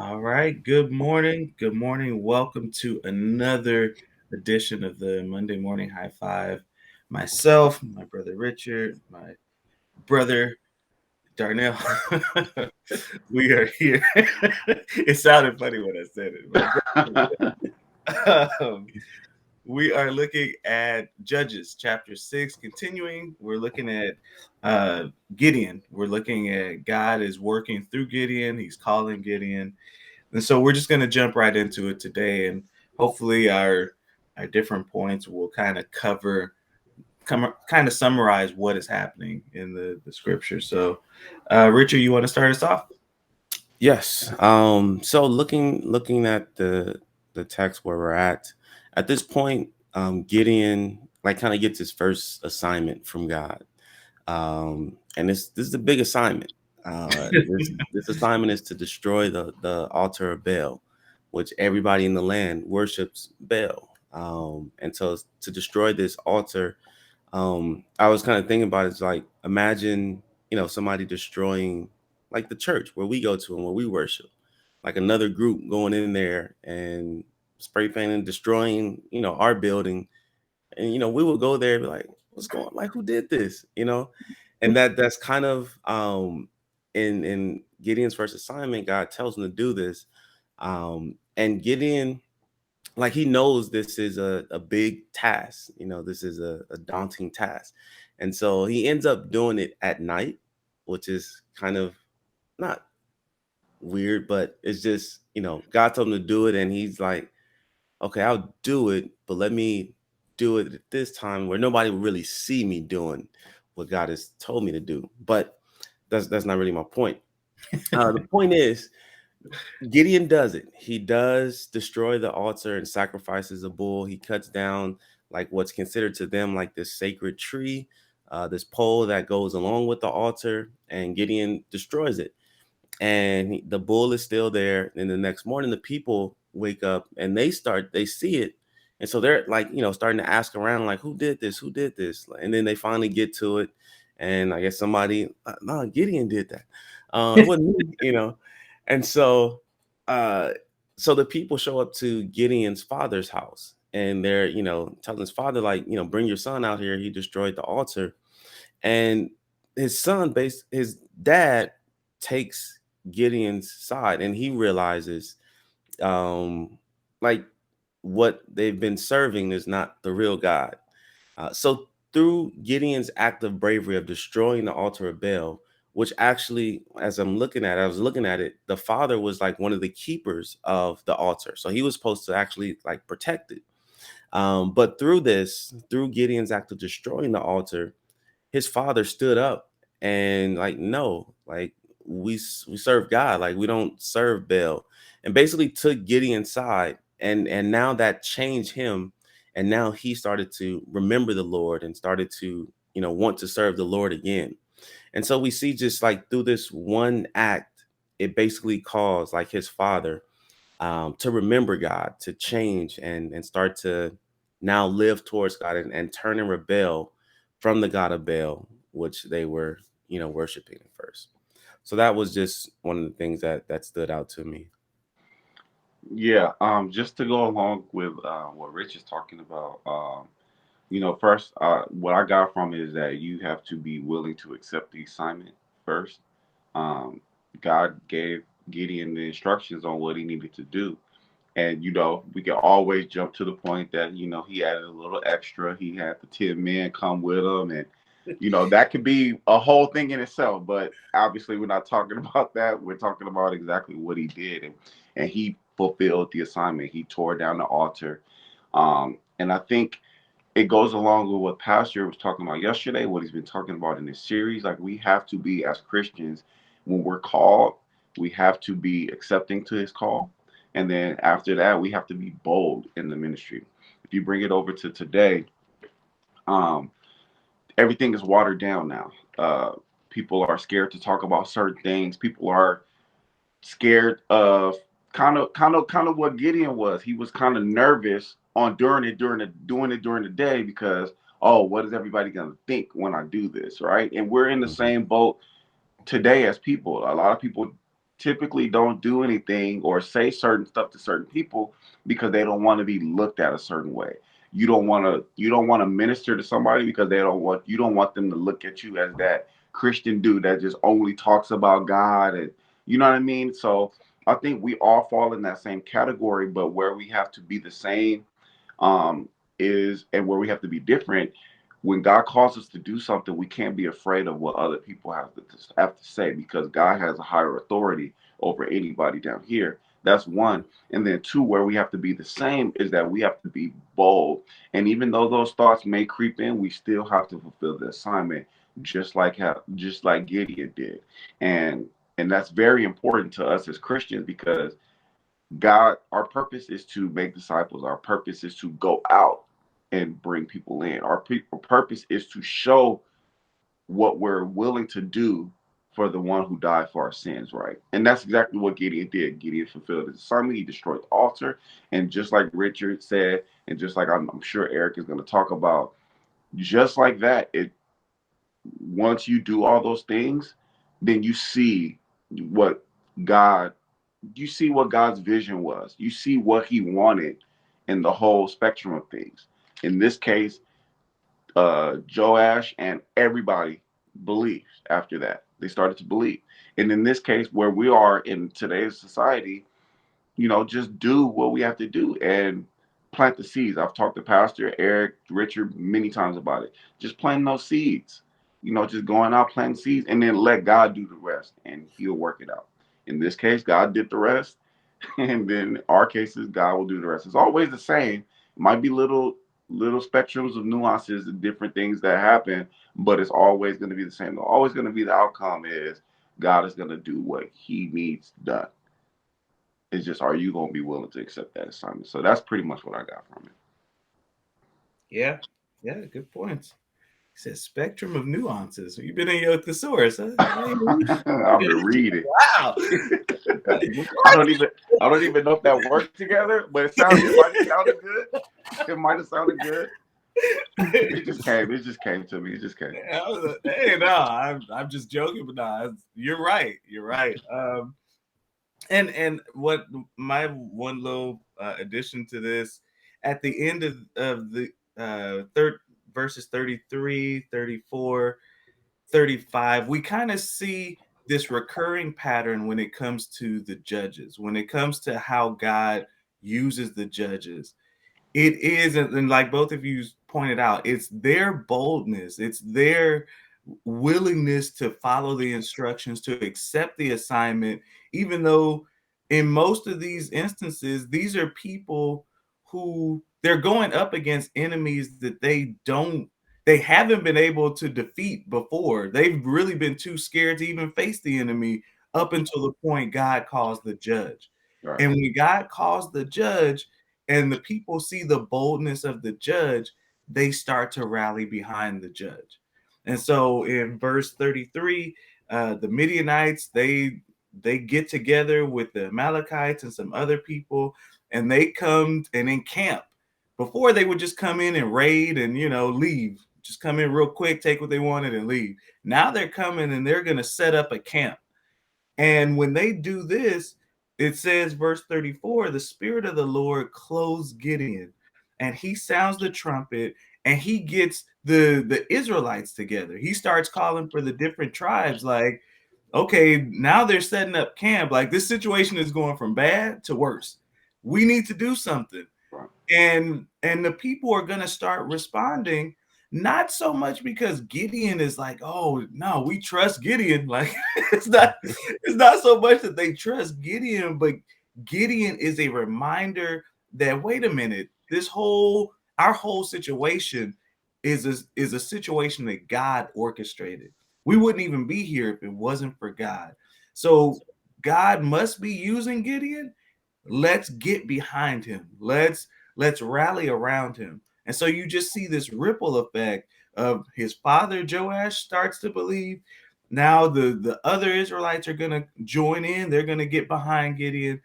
All right. Good morning. Good morning. Welcome to another edition of the Monday Morning High Five. Myself, my brother Richard, my brother Darnell. We are here. It sounded funny when I said it. We are looking at Judges chapter 6. Continuing, we're looking at Gideon. We're looking at God is working through Gideon. He's calling Gideon. And so we're just going to jump right into it today, and hopefully our different points will kind of summarize what is happening in the scripture. So, Richard, you want to start us off? Yes. So looking at the text where we're at this point, Gideon like kind of gets his first assignment from God. And this is a big assignment. This assignment is to destroy the altar of Baal, which everybody in the land worships Baal. And so to destroy this altar, I was kind of thinking about it, it's like imagine, somebody destroying like the church where we go to and where we worship, like another group going in there and spray painting, destroying, our building. And we will go there and be like, what's going, like, who did this, and that's kind of in Gideon's first assignment. God tells him to do this. And Gideon, like, he knows this is a big task, this is a daunting task. And so he ends up doing it at night, which is kind of not weird, but it's just, God told him to do it, and he's like, okay, I'll do it, but let me do it at this time where nobody will really see me doing what God has told me to do. But that's not really my point. The point is, Gideon does it. He does destroy the altar and sacrifices a bull. He cuts down like what's considered to them like this sacred tree, this pole that goes along with the altar, and Gideon destroys it. And the bull is still there. And the next morning, the people wake up and they see it. And so they're like, starting to ask around, like, who did this? Who did this? And then they finally get to it. And I guess somebody, no, Gideon did that. It wasn't me. And uh, so the people show up to Gideon's father's house, and they're, telling his father, like, bring your son out here. He destroyed the altar. And his dad takes Gideon's side, and he realizes, um, like, what they've been serving is not the real God. So through Gideon's act of bravery of destroying the altar of Baal, which actually, as I was looking at it, the father was like one of the keepers of the altar. So he was supposed to actually like protect it. But through Gideon's act of destroying the altar, his father stood up and like, no, like we serve God, like we don't serve Baal, and basically took Gideon's side. And now that changed him, and now he started to remember the Lord and started to, want to serve the Lord again. And so we see, just like through this one act, it basically caused like his father, to remember God, to change and start to now live towards God, and turn and rebel from the God of Baal, which they were, worshiping at first. So that was just one of the things that stood out to me. Yeah, just to go along with what Rich is talking about, first, what I got from it is that you have to be willing to accept the assignment first. Um, God gave Gideon the instructions on what he needed to do. And, we can always jump to the point that, he added a little extra. He had the 10 men come with him. And, that could be a whole thing in itself. But obviously, we're not talking about that. We're talking about exactly what he did. And he fulfilled the assignment. He tore down the altar. And I think it goes along with what Pastor was talking about yesterday, what he's been talking about in this series. Like, we have to be, as Christians, when we're called, we have to be accepting to his call. And then after that, we have to be bold in the ministry. If you bring it over to today, um, everything is watered down now. People are scared to talk about certain things. People are scared of kind of what Gideon was. He was kind of nervous on doing it during the day because, oh, what is everybody gonna think when I do this, right? And we're in the Mhm. same boat today as people. A lot of people typically don't do anything or say certain stuff to certain people because they don't want to be looked at a certain way. You don't want to minister to somebody because you don't want them to look at you as that Christian dude that just only talks about God, and you know what I mean? So I think we all fall in that same category, but where we have to be the same um is, and where we have to be different, when God calls us to do something, we can't be afraid of what other people have to say, because God has a higher authority over anybody down here. That's one. And then two, where we have to be the same is that we have to be bold. And even though those thoughts may creep in, we still have to fulfill the assignment, just like Gideon did. And and that's very important to us as Christians, because our purpose is to make disciples. Our purpose is to go out and bring people in. Our purpose is to show what we're willing to do for the one who died for our sins, right? And that's exactly what Gideon did. Gideon fulfilled his assignment. He destroyed the altar. And just like Richard said, and just like I'm sure Eric is going to talk about, just like that, once you do all those things, then what God you see what God's vision was. You see what he wanted in the whole spectrum of things. In this case, Joash and everybody believed after that. They started to believe. And in this case, where we are in today's society, just do what we have to do and plant the seeds. I've talked to Pastor Eric, Richard many times about it. Just planting those seeds, just going out, planting seeds, and then let God do the rest, and he'll work it out. In this case, God did the rest. And then in our cases, God will do the rest. It's always the same. It might be little spectrums of nuances and different things that happen, but it's always going to be the same. Always going to be the outcome is God is going to do what he needs done. It's just, are you going to be willing to accept that assignment? So that's pretty much what I got from it. Yeah, yeah, good points. He said spectrum of nuances. You've been in your thesaurus, huh? I've been reading. Wow. I don't even know if that worked together, but it might have sounded good. It might have sounded good. It just came to me. It just came. Hey, no, I'm just joking, but no, you're right. You're right. And what my one little addition to this, at the end of the third verses 33, 34, 35, we kind of see this recurring pattern when it comes to the judges, when it comes to how God uses the judges. It is, and like both of you pointed out, it's their boldness, it's their willingness to follow the instructions, to accept the assignment, even though in most of these instances, these are people who they're going up against enemies that they haven't been able to defeat before. They've really been too scared to even face the enemy up until the point God calls the judge. Right. And when God calls the judge and the people see the boldness of the judge, they start to rally behind the judge. And so in verse 33, the Midianites, they get together with the Amalekites and some other people, and they come and encamp. Before they would just come in and raid and leave, just come in real quick, take what they wanted and leave. Now they're coming and they're going to set up a camp. And when they do this, it says, verse 34, the Spirit of the Lord clothes Gideon, and he sounds the trumpet, and he gets the Israelites together. He starts calling for the different tribes, like, okay, now they're setting up camp. Like, this situation is going from bad to worse. We need to do something. Right. And the people are going to start responding, not so much because Gideon is like, oh no, we trust Gideon. Like, it's not so much that they trust Gideon, but Gideon is a reminder that, wait a minute, our whole situation is a situation that God orchestrated. We wouldn't even be here if it wasn't for God. So God must be using Gideon. Let's get behind him. Let's rally around him. And so you just see this ripple effect of his father Joash starts to believe. Now the other Israelites are going to join in. They're going to get behind Gideon.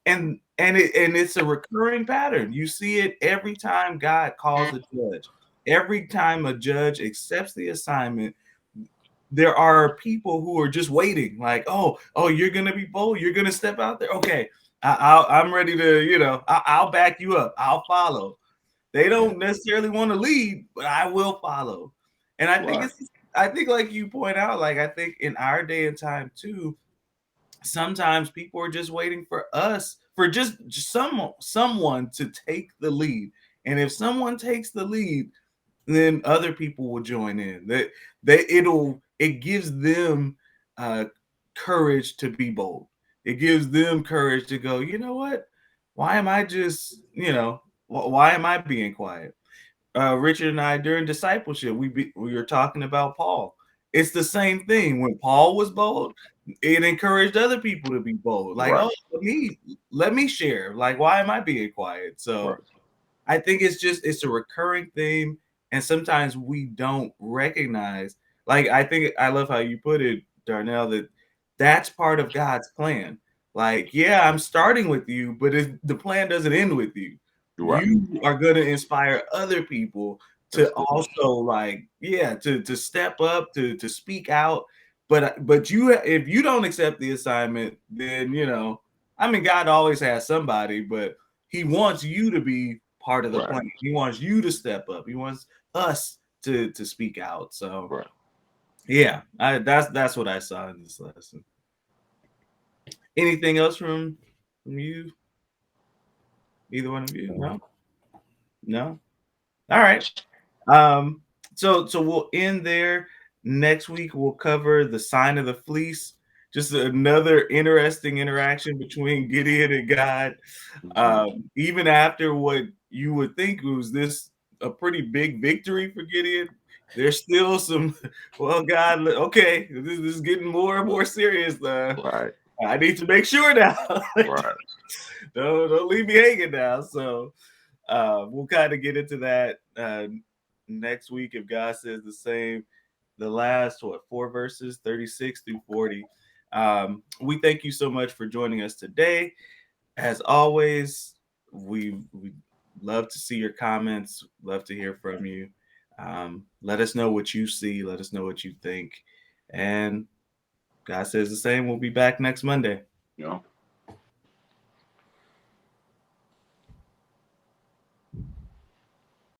And it's a recurring pattern. You see it every time God calls a judge. Every time a judge accepts the assignment, there are people who are just waiting, like, oh, you're gonna be bold, you're gonna step out there. Okay, I'm ready to, I'll back you up, I'll follow. They don't necessarily want to lead, but I will follow. And I think Right. I think like you point out, like I think in our day and time too, sometimes people are just waiting for us, for just someone to take the lead. And if someone takes the lead, then other people will join in. It gives them uh courage to be bold. It gives them courage to go, you know what? Why am I just, why am I being quiet? Richard and I during discipleship, we were talking about Paul. It's the same thing. When Paul was bold, it encouraged other people to be bold. Like, Right. oh, let me share. Like, why am I being quiet? Right. So I think it's a recurring theme, and sometimes we don't recognize. Like, I think I love how you put it, Darnell, that that's part of God's plan. Like, yeah, I'm starting with you, but the plan doesn't end with you. Right. You are going to inspire other people That's to good. also, like, yeah, to step up, to speak out. But if you don't accept the assignment, then I mean, God always has somebody, but He wants you to be part of the Right. plan. He wants you to step up. He wants us to speak out. So Right. yeah, that's what I saw in this lesson. Anything else from you? Either one of you? No? No? All right. So we'll end there. Next week we'll cover the sign of the fleece. Just another interesting interaction between Gideon and God. Even after what you would think was a pretty big victory for Gideon, there's still some. Well, God, okay, this is getting more and more serious. Right. I need to make sure now. Right. Don't leave me hanging now. So we'll kind of get into that next week if God says the same. The last 4 verses, 36 through 40. We thank you so much for joining us today. As always, we love to see your comments, love to hear from you. Let us know what you see, let us know what you think. And God says the same. We'll be back next Monday. You know.